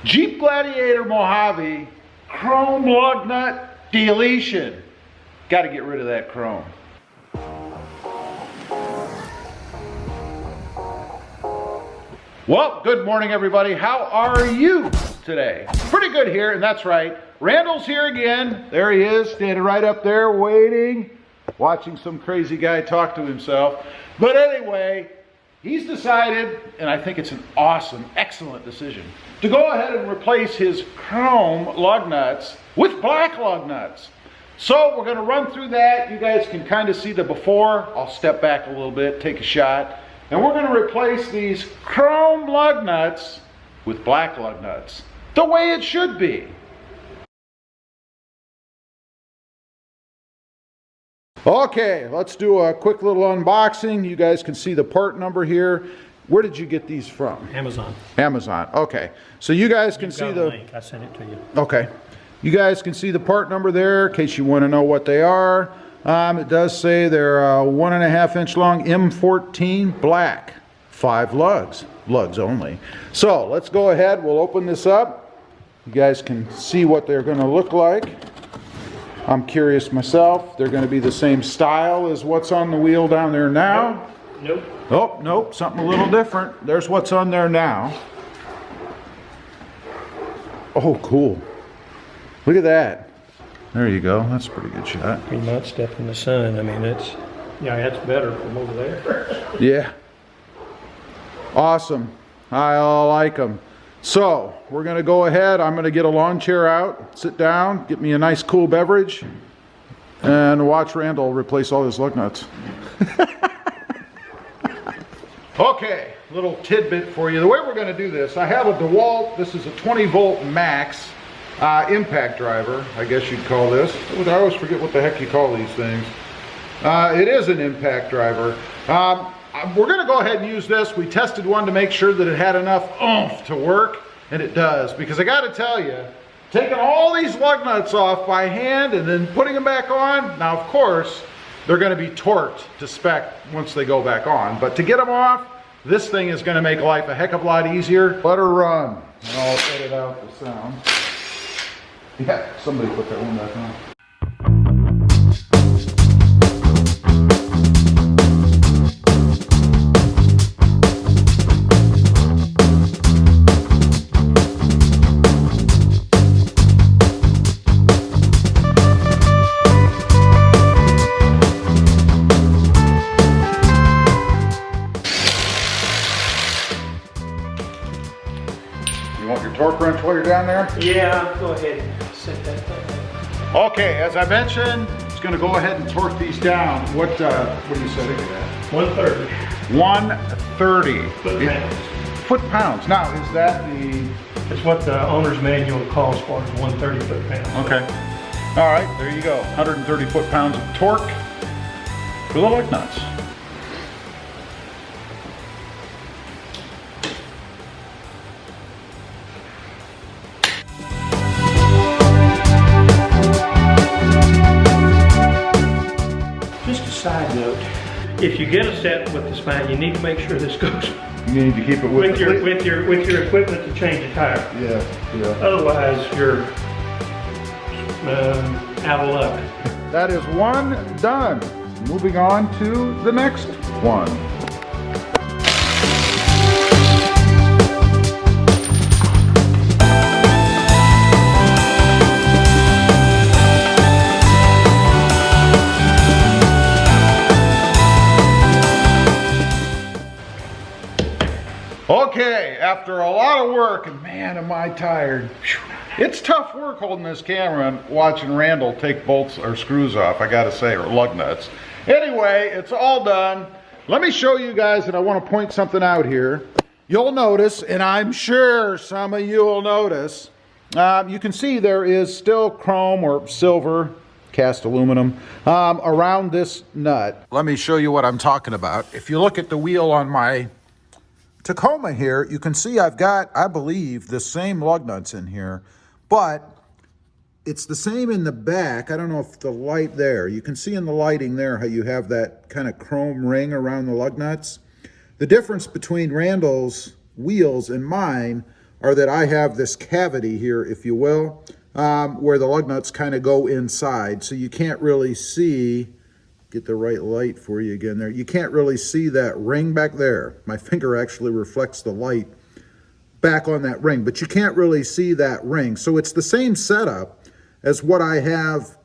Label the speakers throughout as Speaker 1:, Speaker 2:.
Speaker 1: Jeep Gladiator Mojave chrome lug nut deletion. Got to get rid of that chrome. Well, good morning everybody. How are you today? Pretty good here, and that's right. Randall's here again. There he is, standing right up there waiting, watching some crazy guy talk to himself. But anyway, he's decided, and I think it's an awesome, excellent decision, to go ahead and replace his chrome lug nuts with black lug nuts. So we're going to run through that. You guys can kind of see the before. I'll step back a little bit, take a shot. And we're going to replace these chrome lug nuts with black lug nuts, the way it should be. Okay, let's do a quick little unboxing. You guys can see the part number here. Where did you get these from?
Speaker 2: Amazon.
Speaker 1: Amazon, okay. So you guys can see the
Speaker 2: link. I sent it to you.
Speaker 1: Okay. You guys can see the part number there in case you want to know what they are. It does say they're 1.5 inch long, M14 black, 5 lugs only. So let's go ahead, we'll open this up. You guys can see what they're going to look like. I'm curious myself. They're going to be the same style as what's on the wheel down there now.
Speaker 2: Nope.
Speaker 1: Oh, nope, something a little different. There's what's on there now. Oh, cool. Look at that. There you go. That's a pretty good shot.
Speaker 2: You might step in the sun. I mean, it's, yeah, that's better from over there.
Speaker 1: Yeah. Awesome. I like them. So, we're going to go ahead. I'm going to get a lawn chair out, sit down, get me a nice cool beverage, and watch Randall replace all his lug nuts. Okay, little tidbit for you. The way we're going to do this, I have a DeWalt. This is a 20 volt max impact driver, I guess you'd call this. I always forget what the heck you call these things. It is an impact driver. We're going to go ahead and use this. We tested one to make sure that it had enough oomph to work, and it does. Because I got to tell you, taking all these lug nuts off by hand and then putting them back on, now of course, they're going to be torqued to spec once they go back on. But to get them off, this thing is going to make life a heck of a lot easier. Let her run. And I'll edit out the sound. Yeah, somebody put that one back on. You want your torque wrench while you're down there?
Speaker 2: Yeah, go ahead and set that thing.
Speaker 1: Okay, as I mentioned, it's going to go ahead and torque these down. What are you setting it at?
Speaker 2: 130.
Speaker 1: 130.
Speaker 2: Foot-pounds.
Speaker 1: Foot-pounds. Now, is that the...
Speaker 2: It's what the owner's manual calls for, is 130 foot-pounds.
Speaker 1: Okay. All right, there you go. 130 foot-pounds of torque for the lug nuts.
Speaker 2: Side note, if you get a set with the spine, you need to make sure this goes
Speaker 1: You need to keep it with
Speaker 2: your equipment to change a tire.
Speaker 1: Yeah.
Speaker 2: Otherwise, you're out of luck.
Speaker 1: That is one done. Moving on to the next one. Okay, after a lot of work, and man, am I tired. It's tough work holding this camera and watching Randall take bolts or screws off, I gotta say, or lug nuts. Anyway, it's all done. Let me show you guys, and I want to point something out here. You'll notice, and I'm sure some of you will notice, you can see there is still chrome or silver, cast aluminum, around this nut. Let me show you what I'm talking about. If you look at the wheel on my Tacoma here, you can see I've got, I believe, the same lug nuts in here, but it's the same in the back. I don't know if the light there, you can see in the lighting there how you have that kind of chrome ring around the lug nuts. The difference between Randall's wheels and mine are that I have this cavity here, if you will, where the lug nuts kind of go inside. So you can't really see, get the right light for you again there. You can't really see that ring back there. My finger actually reflects the light back on that ring, but you can't really see that ring. So it's the same setup as what I have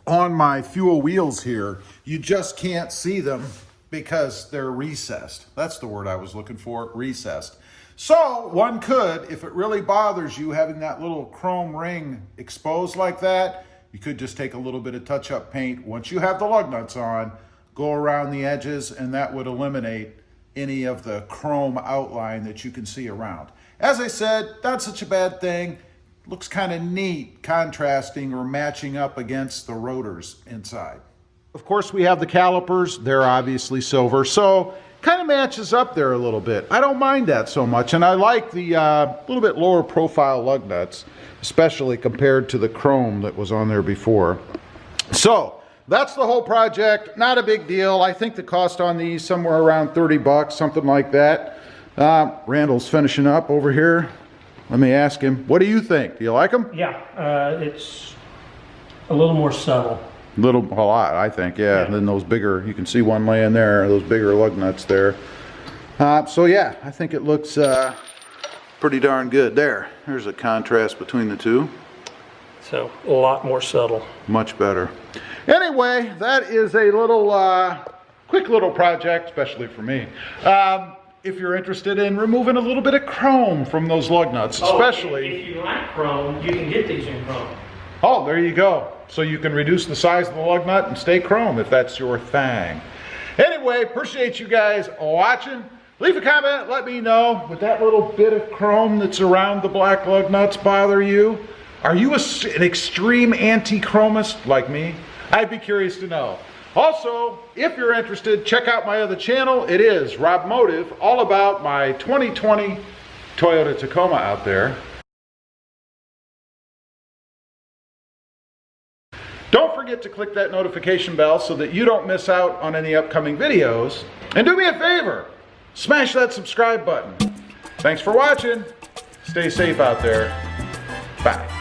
Speaker 1: on my fuel wheels here. You just can't see them because they're recessed. That's the word I was looking for, recessed. So one could, if it really bothers you having that little chrome ring exposed like that, you could just take a little bit of touch-up paint. Once you have the lug nuts on, go around the edges, and that would eliminate any of the chrome outline that you can see around. As I said, not such a bad thing. Looks kind of neat, contrasting or matching up against the rotors inside. Of course, we have the calipers. They're obviously silver, so kind of matches up there a little bit. I don't mind that so much, and I like the little bit lower profile lug nuts, especially compared to the chrome that was on there before. So that's the whole project. Not a big deal. I think the cost on these somewhere around 30 bucks, something like that. Randall's finishing up over here. Let me ask him, what do you think? Do you like them?
Speaker 2: Yeah, it's a little more subtle.
Speaker 1: A lot, I think, yeah. And then those bigger, you can see one laying there, those bigger lug nuts there. So yeah, I think it looks pretty darn good there. There's a contrast between the two.
Speaker 2: So a lot more subtle.
Speaker 1: Much better. Anyway, that is a little quick little project, especially for me. If you're interested in removing a little bit of chrome from those lug nuts, especially.
Speaker 2: If you like chrome, you can get these in chrome.
Speaker 1: Oh, there you go. So you can reduce the size of the lug nut and stay chrome if that's your thing. Anyway, appreciate you guys watching. Leave a comment, let me know. Would that little bit of chrome that's around the black lug nuts bother you? Are you an extreme anti-chromist like me? I'd be curious to know. Also, if you're interested, check out my other channel. It is Rob Motive, all about my 2020 Toyota Tacoma out there. Don't forget to click that notification bell so that you don't miss out on any upcoming videos. And do me a favor, smash that subscribe button. Thanks for watching. Stay safe out there. Bye.